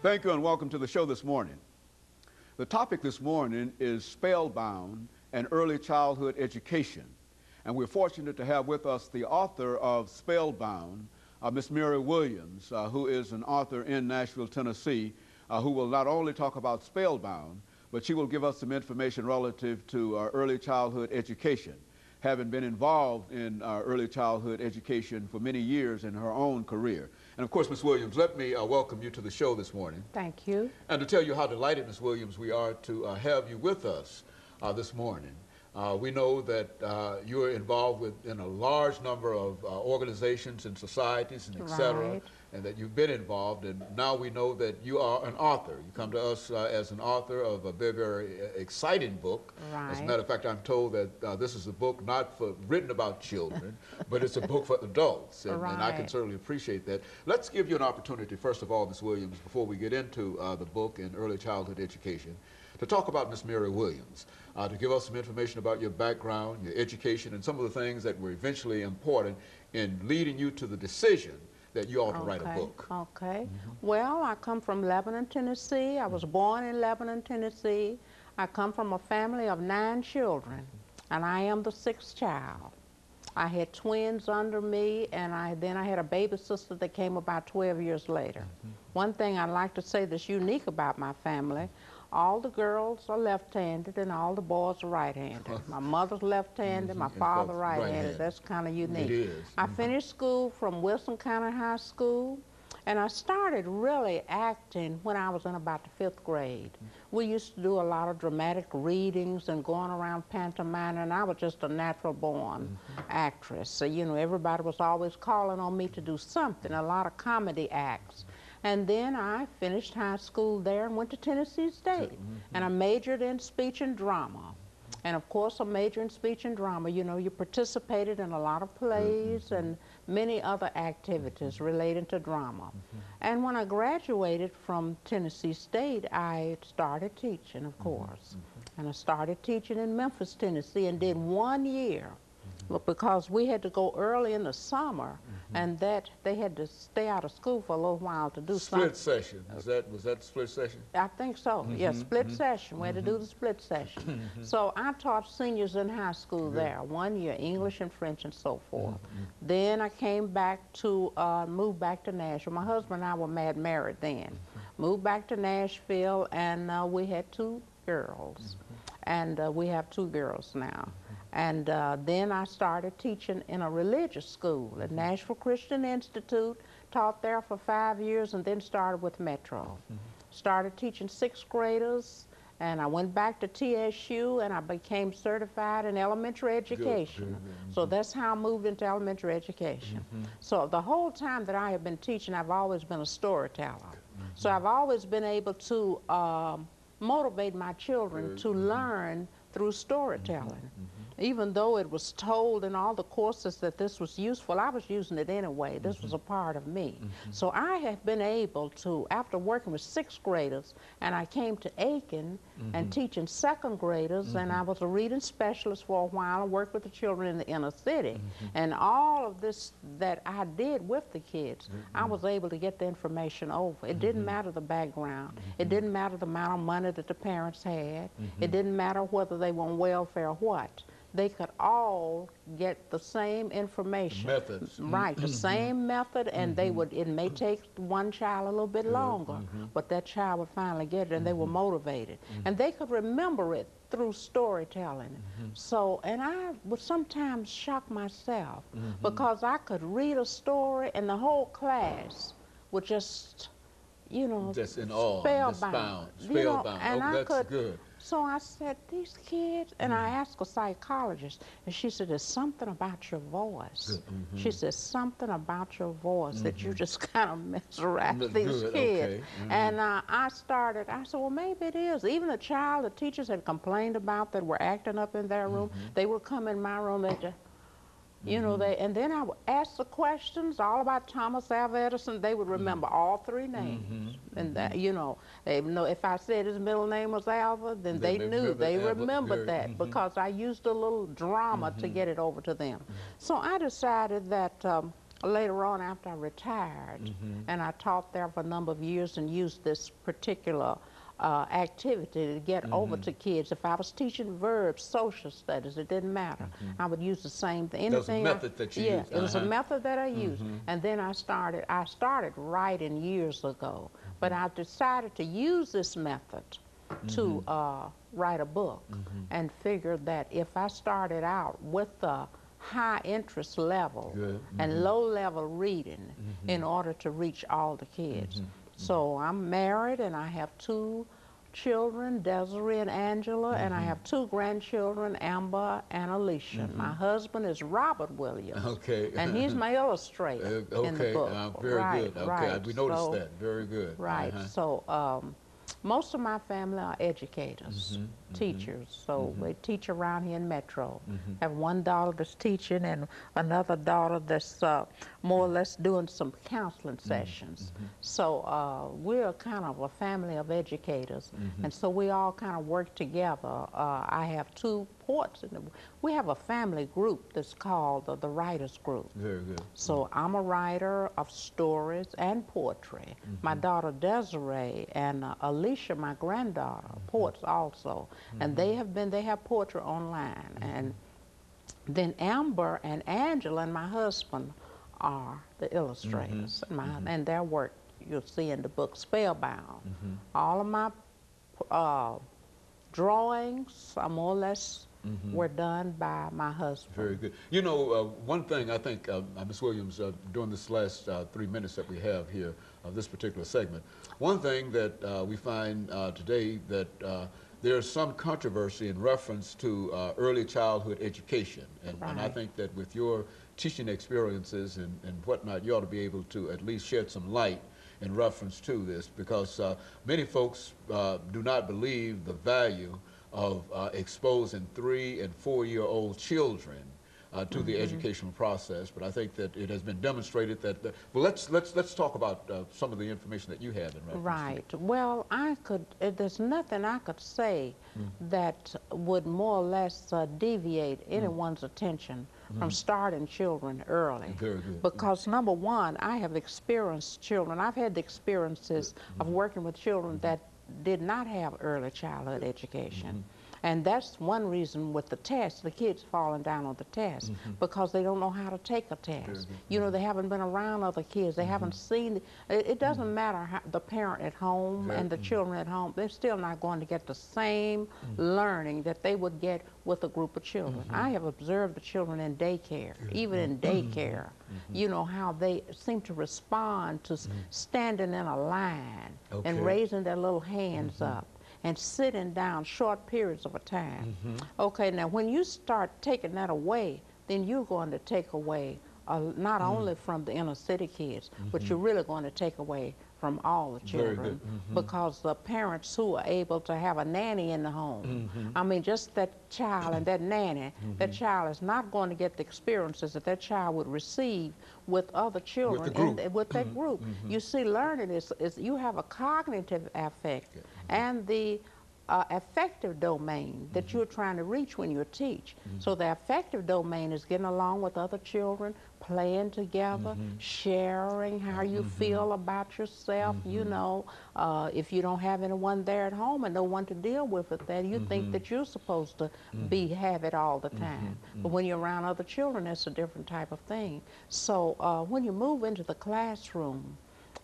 Thank you and welcome to the show this morning. The topic this morning is spellbound and early childhood education. And we're fortunate to have with us the author of Spellbound, Miss Mary Williams, who is an author in Nashville, Tennessee, who will not only talk about Spellbound, but she will give us some information relative to early childhood education, having been involved in early childhood education for many years in her own career. And of course, Ms. Williams, let me welcome you to the show this morning. Thank you. And to tell you how delighted, Ms. Williams, we are to have you with us this morning. We know that you're involved in a large number of organizations and societies and et cetera, Right. and that you've been involved, and now we know that you are an author. You come to us as an author of a very, very exciting book. Right. As a matter of fact, I'm told that this is a book not written about children, but it's a book for adults, and I can Right. certainly appreciate that. Let's give you an opportunity, first of all, Ms. Williams, before we get into the book and early childhood education, to talk about Ms. Mary Williams, to give us some information about your background, your education, and some of the things that were eventually important in leading you to the decision that you ought to write a book. Okay. Well, I come from Lebanon, Tennessee. I was born in Lebanon, Tennessee. I come from a family of 9 children, and I am the 6th child. I had twins under me, and then I had a baby sister that came about 12 years later. One thing I'd like to say that's unique about my family, all the girls are left-handed and all the boys are right-handed. My mother's left-handed, my father right-handed. That's kind of unique. It is. I finished school from Wilson County High School, and I started really acting when I was in about the 5th grade. We used to do a lot of dramatic readings and going around pantomime, and I was just a natural-born actress. So, you know, everybody was always calling on me to do something, a lot of comedy acts. And then I finished high school there and went to Tennessee State. And I majored in speech and drama. And of course, a major in speech and drama, you know, you participated in a lot of plays and many other activities related to drama. And when I graduated from Tennessee State, I started teaching, of course. And I started teaching in Memphis, Tennessee, and did 1 year. But because we had to go early in the summer, and that they had to stay out of school for a little while to do something. Split session. Was that split session? I think so. Yeah, split session. We had to do the split session. So I taught seniors in high school there, 1 year, English and French and so forth. Then I came back to, moved back to Nashville. My husband and I were married then. Moved back to Nashville, and we had 2 girls. And we have 2 girls now. And then I started teaching in a religious school at Nashville Christian Institute, taught there for 5 years, and then started with Metro. Started teaching 6th graders, and I went back to TSU, and I became certified in elementary education. So that's how I moved into elementary education. So the whole time that I have been teaching, I've always been a storyteller. So I've always been able to motivate my children to learn through storytelling. Even though it was told in all the courses that this was useful, I was using it anyway. This was a part of me. So I have been able to, after working with 6th graders, and I came to Aiken and teaching 2nd graders, and I was a reading specialist for a while. I worked with the children in the inner city. And all of this that I did with the kids, I was able to get the information over. It didn't matter the background. It didn't matter the amount of money that the parents had. It didn't matter whether they were on welfare or what. They could all get the same information. Methods. Right, the same method, and they would, it may take one child a little bit longer, but that child would finally get it, and they were motivated. And they could remember it through storytelling. So, and I would sometimes shock myself because I could read a story and the whole class would just, you know, Just in awe, spellbound. spellbound. You know, and I that's could, good. So I said, these kids, and I asked a psychologist, and she said, there's something about your voice. She said, something about your voice that you just kind of mesmerize these kids. And I said, well, maybe it is. Even a child the teachers had complained about that were acting up in their room, they would come in my room, they just, you know, and then I would ask the questions all about Thomas Alva Edison. They would remember all 3 names. And that, you know, they know if I said his middle name was Alva, then they knew. They remembered that because I used a little drama to get it over to them. So I decided that later on after I retired, and I taught there for a number of years and used this particular activity to get over to kids. If I was teaching verbs, social studies, it didn't matter. I would use the same thing. That was a method that you used. It was a method that I used. And then I started writing years ago, but I decided to use this method to write a book and figured that if I started out with the high interest level and low level reading in order to reach all the kids. So I'm married and I have 2 children, Desiree and Angela, and I have 2 grandchildren, Amber and Alicia. My husband is Robert Williams. Okay. And he's my illustrator in the book. Very good. Okay, we noticed that. Very good. Right. So most of my family are educators, teachers. So they teach around here in Metro. I have one daughter that's teaching and another daughter that's more or less doing some counseling sessions. So we're kind of a family of educators. And so we all kind of work together. I have 2 ports. We have a family group that's called the Writers Group. Very good. So I'm a writer of stories and poetry. My daughter Desiree and Alicia, my granddaughter, poets also. And they have poetry online. And then Amber and Angela and my husband are the illustrators. And their work you'll see in the book Spellbound. All of my drawings are more or less were done by my husband. Very good. You know, one thing I think, Ms. Williams, during this last 3 minutes that we have here of this particular segment, one thing that we find today that there's some controversy in reference to early childhood education. And I think that with your teaching experiences and whatnot, you ought to be able to at least shed some light in reference to this, because many folks do not believe the value of exposing 3- and 4-year-old children to the educational process. But I think that it has been demonstrated that, well, let's talk about some of the information that you have in reference. Right. Well, there's nothing I could say that would more or less deviate anyone's attention from starting children early. Very good. Because number one, I have experienced children. I've had the experiences of working with children that did not have early childhood education. And that's one reason with the test, the kids falling down on the test, because they don't know how to take a test. You know, they haven't been around other kids. They haven't seen, it doesn't matter how the parent at home and the children at home, they're still not going to get the same learning that they would get with a group of children. I have observed the children in daycare, even in daycare, you know, how they seem to respond to standing in a line and raising their little hands up and sitting down short periods of a time. Okay, now when you start taking that away, then you're going to take away not only from the inner city kids, but you're really going to take away from all the children, because the parents who are able to have a nanny in the home, I mean, just that child and that nanny, that child is not going to get the experiences that that child would receive with other children with that group. You see, learning is you have a cognitive affect and the affective domain that you're trying to reach when you teach. So the affective domain is getting along with other children, playing together, sharing how you feel about yourself. You know, if you don't have anyone there at home and no one to deal with it, then you think that you're supposed to have it all the time. But when you're around other children, it's a different type of thing. So when you move into the classroom,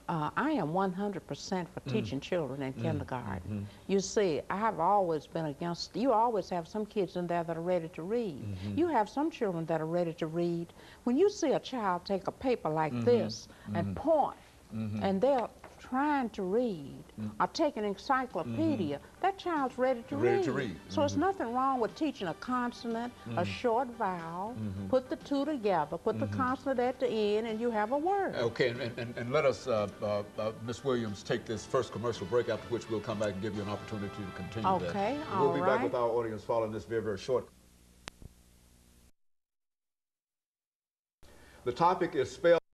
I am 100% for teaching children in kindergarten. You see, I have always been against, you always have some kids in there that are ready to read. You have some children that are ready to read. When you see a child take a paper like this and point, and they're trying to read, or take an encyclopedia, that child's ready to read. So there's nothing wrong with teaching a consonant, a short vowel, put the two together, put the consonant at the end, and you have a word. Okay, and let us, Ms. Williams, take this first commercial break, after which we'll come back and give you an opportunity to continue that. Okay, We'll be back with our audience following this very, very short. The topic is spell.